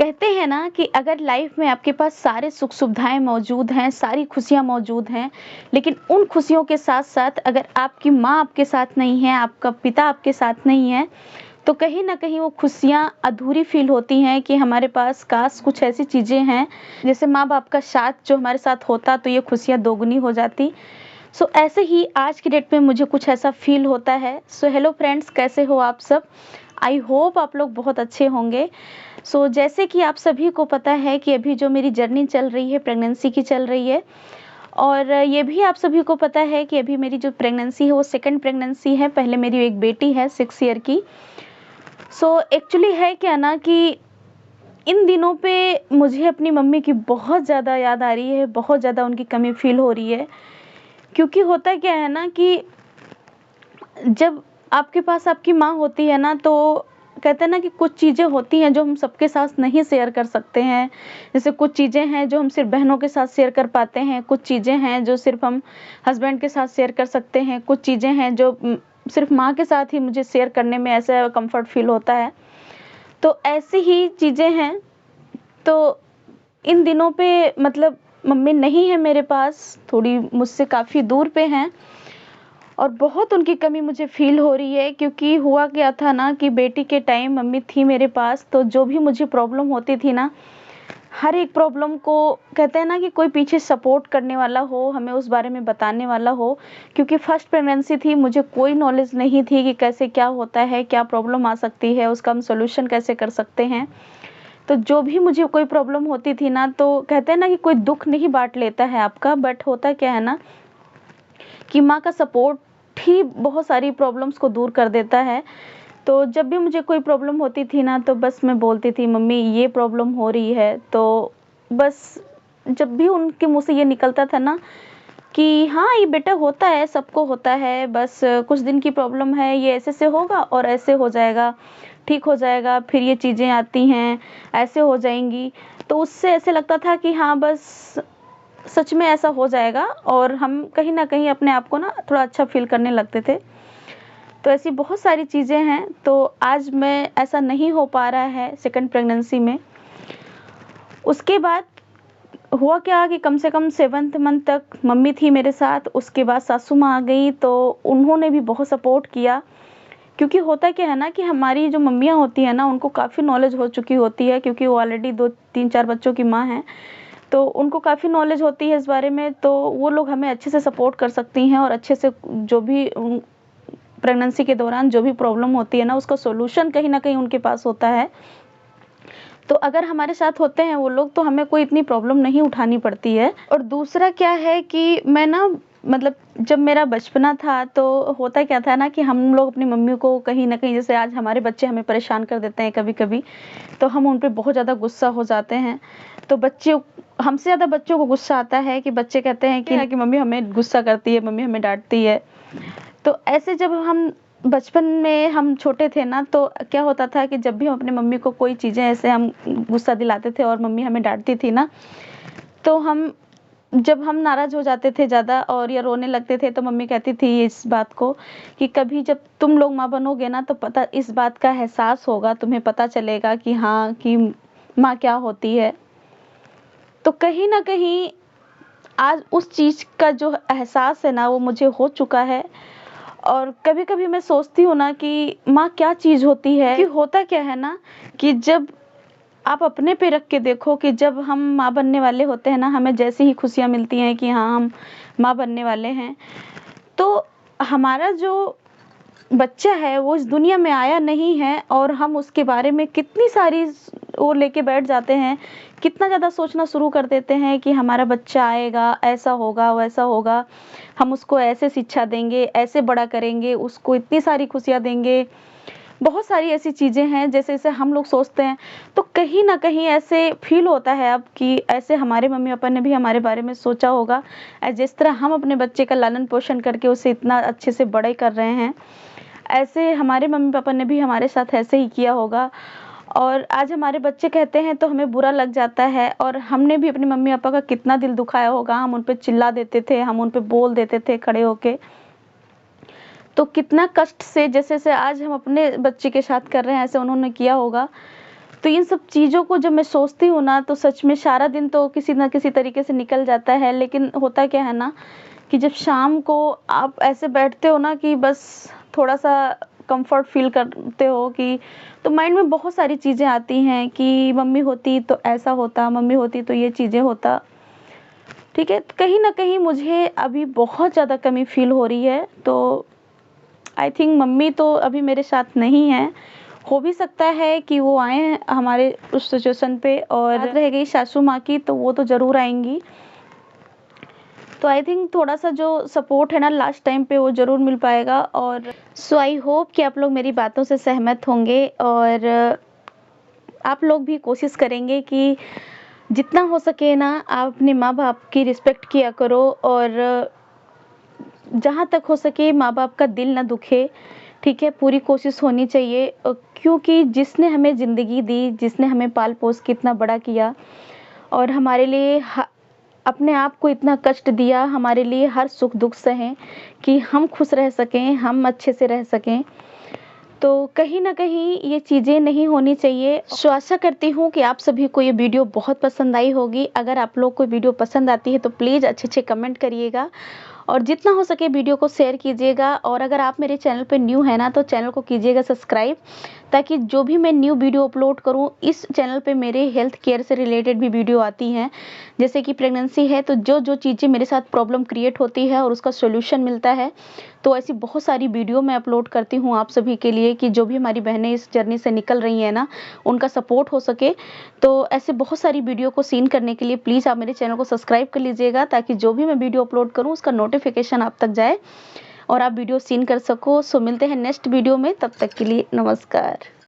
कहते हैं ना कि अगर लाइफ में आपके पास सारे सुख सुविधाएँ मौजूद हैं, सारी खुशियाँ मौजूद हैं, लेकिन उन खुशियों के साथ-साथ अगर आपकी माँ आपके साथ नहीं है, आपका पिता आपके साथ नहीं है, तो कहीं न कहीं वो खुशियाँ अधूरी फ़ील होती हैं कि हमारे पास काश कुछ ऐसी चीज़ें हैं, जैसे माँ-बाप का साथ जो हमारे साथ होता तो ये खुशियाँ दोगुनी हो जाती। सो ऐसे ही आज की डेट में मुझे कुछ ऐसा फ़ील होता है। सो हेलो फ्रेंड्स, कैसे हो आप सब? आई होप आप लोग बहुत अच्छे होंगे। जैसे कि आप सभी को पता है कि अभी जो मेरी जर्नी चल रही है प्रेगनेंसी की चल रही है, और ये भी आप सभी को पता है कि अभी मेरी जो प्रेगनेंसी है वो सेकंड प्रेगनेंसी है। पहले मेरी एक बेटी है 6 ईयर की। एक्चुअली है क्या ना कि इन दिनों पे मुझे अपनी मम्मी की बहुत ज़्यादा याद आ रही है, बहुत ज़्यादा उनकी कमी फ़ील हो रही है। क्योंकि होता क्या है ना कि जब आपके पास आपकी माँ होती है ना, तो कहते हैं ना कि कुछ चीज़ें होती हैं जो हम सबके साथ नहीं शेयर कर सकते हैं। जैसे कुछ चीज़ें हैं जो हम सिर्फ़ बहनों के साथ शेयर कर पाते हैं, कुछ चीज़ें हैं जो सिर्फ़ हम हस्बैंड के साथ शेयर कर सकते हैं, कुछ चीज़ें हैं जो सिर्फ़ माँ के साथ ही मुझे शेयर करने में ऐसा कम्फ़र्ट फ़ील होता है। तो ऐसी ही चीज़ें हैं। तो इन दिनों पे मतलब मम्मी नहीं है मेरे पास, थोड़ी मुझसे काफ़ी दूर पे हैं, और बहुत उनकी कमी मुझे फ़ील हो रही है। क्योंकि हुआ क्या था ना कि बेटी के टाइम मम्मी थी मेरे पास, तो जो भी मुझे प्रॉब्लम होती थी ना, हर एक प्रॉब्लम को कहते हैं ना कि कोई पीछे सपोर्ट करने वाला हो, हमें उस बारे में बताने वाला हो। क्योंकि फर्स्ट प्रेगनेंसी थी, मुझे कोई नॉलेज नहीं थी कि कैसे क्या होता है, क्या प्रॉब्लम आ सकती है, उसका हम सॉल्यूशन कैसे कर सकते हैं। तो जो भी मुझे कोई प्रॉब्लम होती थी ना, तो कहते हैं ना कि कोई दुःख नहीं बाँट लेता है आपका, बट होता क्या है ना कि माँ का सपोर्ट ही बहुत सारी प्रॉब्लम्स को दूर कर देता है। तो जब भी मुझे कोई प्रॉब्लम होती थी ना, तो बस मैं बोलती थी मम्मी ये प्रॉब्लम हो रही है। तो बस जब भी उनके मुँह से ये निकलता था ना कि हाँ, ये बेटा होता है, सबको होता है, बस कुछ दिन की प्रॉब्लम है, ये ऐसे से होगा और ऐसे हो जाएगा, ठीक हो जाएगा, फिर ये चीज़ें आती हैं, ऐसे हो जाएँगी। तो उससे ऐसे लगता था कि हाँ, बस सच में ऐसा हो जाएगा, और हम कहीं न कहीं अपने आप को ना थोड़ा अच्छा फ़ील करने लगते थे। तो ऐसी बहुत सारी चीज़ें हैं, तो आज मैं ऐसा नहीं हो पा रहा है सेकंड प्रेगनेंसी में। उसके बाद हुआ क्या कि कम से कम 7th मंथ तक मम्मी थी मेरे साथ, उसके बाद सासू माँ आ गई, तो उन्होंने भी बहुत सपोर्ट किया। क्योंकि होता क्या है ना कि हमारी जो मम्मियाँ होती हैं ना, उनको काफ़ी नॉलेज हो चुकी होती है, क्योंकि वो ऑलरेडी 2, 3, 4 बच्चों की माँ हैं। तो उनको काफ़ी नॉलेज होती है इस बारे में, तो वो लोग हमें अच्छे से सपोर्ट कर सकती हैं, और अच्छे से जो भी प्रेगनेंसी के दौरान जो भी प्रॉब्लम होती है ना, उसका सॉल्यूशन कहीं न कहीं उनके पास होता है। तो अगर हमारे साथ होते हैं वो लोग, तो हमें कोई इतनी प्रॉब्लम नहीं उठानी पड़ती है। और दूसरा क्या है कि मैं ना मतलब जब मेरा बचपना था, तो होता क्या था ना कि हम लोग अपनी मम्मी को कहीं न कहीं, जैसे आज हमारे बच्चे हमें परेशान कर देते हैं कभी-कभी, तो हम उन पे बहुत ज़्यादा गुस्सा हो जाते हैं। तो बच्चे हमसे ज़्यादा बच्चों को गुस्सा आता है कि बच्चे कहते हैं कि मम्मी हमें गुस्सा करती है, मम्मी हमें डाँटती है। तो ऐसे जब हम बचपन में हम छोटे थे ना, तो क्या होता था कि जब भी हम अपनी मम्मी को कोई चीज़ें ऐसे हम गुस्सा दिलाते थे और मम्मी हमें डाँटती थी ना, तो जब हम नाराज़ हो जाते थे ज़्यादा और या रोने लगते थे, तो मम्मी कहती थी इस बात को कि कभी जब तुम लोग माँ बनोगे ना, तो पता इस बात का एहसास होगा, तुम्हें पता चलेगा कि हाँ, कि माँ क्या होती है। तो कहीं न कहीं आज उस चीज़ का जो एहसास है ना, वो मुझे हो चुका है। और कभी-कभी मैं सोचती हूँ ना कि माँ क्या चीज़ होती है? कि होता क्या है ना कि जब आप अपने पे रख के देखो कि जब हम माँ बनने वाले होते हैं ना, हमें जैसे ही खुशियाँ मिलती हैं कि हाँ, हम माँ बनने वाले हैं, तो हमारा जो बच्चा है वो इस दुनिया में आया नहीं है, और हम उसके बारे में कितनी सारी वो लेके बैठ जाते हैं, कितना ज़्यादा सोचना शुरू कर देते हैं कि हमारा बच्चा आएगा, ऐसा होगा, वैसा होगा, हम उसको ऐसे शिक्षा देंगे, ऐसे बड़ा करेंगे, उसको इतनी सारी खुशियाँ देंगे। बहुत सारी ऐसी चीज़ें हैं जैसे-जैसे हम लोग सोचते हैं, तो कहीं न कहीं ऐसे फ़ील होता है अब कि ऐसे हमारे मम्मी-पापा ने भी हमारे बारे में सोचा होगा। जिस तरह हम अपने बच्चे का लालन-पोषण करके उसे इतना अच्छे से बड़े कर रहे हैं, ऐसे हमारे मम्मी-पापा ने भी हमारे साथ ऐसे ही किया होगा। और आज हमारे बच्चे कहते हैं तो हमें बुरा लग जाता है, और हमने भी अपने मम्मी-पापा का कितना दिल दुखाया होगा, हम उन पे चिल्ला देते थे, हम उन पे बोल देते थे खड़े होके। तो कितना कष्ट से जैसे-जैसे आज हम अपने बच्चे के साथ कर रहे हैं, ऐसे उन्होंने किया होगा। तो इन सब चीज़ों को जब मैं सोचती हूँ ना, तो सच में सारा दिन तो किसी न किसी तरीके से निकल जाता है। लेकिन होता क्या है ना कि जब शाम को आप ऐसे बैठते हो ना कि बस थोड़ा-सा कम्फ़र्ट फ़ील करते हो कि तो माइंड में बहुत सारी चीज़ें आती हैं कि मम्मी होती तो ऐसा होता, मम्मी होती तो ये चीज़ें होता। ठीक है? तो कहीं न कहीं मुझे अभी बहुत ज़्यादा कमी फ़ील हो रही है। तो आई थिंक मम्मी तो अभी मेरे साथ नहीं हैं। हो भी सकता है कि वो आएँ हमारे उस सिचुएशन पे, और बात रह गई सासू माँ की, तो वो तो ज़रूर आएँगी। तो आई थिंक थोड़ा-सा जो सपोर्ट है ना लास्ट टाइम पे, वो ज़रूर मिल पाएगा। और सो आई होप कि आप लोग मेरी बातों से सहमत होंगे, और आप लोग भी कोशिश करेंगे कि जितना हो सके ना आप अपने माँ-बाप की रिस्पेक्ट किया करो, और जहाँ तक हो सके माँ-बाप का दिल ना दुखे, ठीक है? पूरी कोशिश होनी चाहिए, क्योंकि जिसने हमें ज़िंदगी दी, जिसने हमें पाल-पोस के इतना बड़ा किया और हमारे लिए अपने आप को इतना कष्ट दिया, हमारे लिए हर सुख-दुःख सहे कि हम खुश रह सकें, हम अच्छे से रह सकें। तो कहीं न कहीं ये चीज़ें नहीं होनी चाहिए। सो आशा करती हूँ कि आप सभी को ये वीडियो बहुत पसंद आई होगी। अगर आप लोग को वीडियो पसंद आती है तो प्लीज़ अच्छे-अच्छे कमेंट करिएगा, और जितना हो सके वीडियो को शेयर कीजिएगा। और अगर आप मेरे चैनल पे न्यू हैं ना, तो चैनल को कीजिएगा सब्सक्राइब, ताकि जो भी मैं न्यू वीडियो अपलोड करूँ, इस चैनल पे मेरे हेल्थ केयर से रिलेटेड भी वीडियो आती हैं। जैसे कि प्रेगनेंसी है तो जो चीज़ें मेरे साथ प्रॉब्लम क्रिएट होती है और उसका सॉल्यूशन मिलता है, तो ऐसी बहुत सारी वीडियो मैं अपलोड करती हूँ आप सभी के लिए, कि जो भी हमारी बहनें इस जर्नी से निकल रही हैं ना, उनका सपोर्ट हो सके। तो ऐसे बहुत सारी वीडियो को सीन करने के लिए प्लीज़ आप मेरे चैनल को सब्सक्राइब कर लीजिएगा, ताकि जो भी मैं वीडियो अपलोड करूँ उसका नोटिफिकेशन आप तक जाए और आप वीडियो सीन कर सको। सो मिलते हैं नेक्स्ट वीडियो में, तब तक के लिए नमस्कार।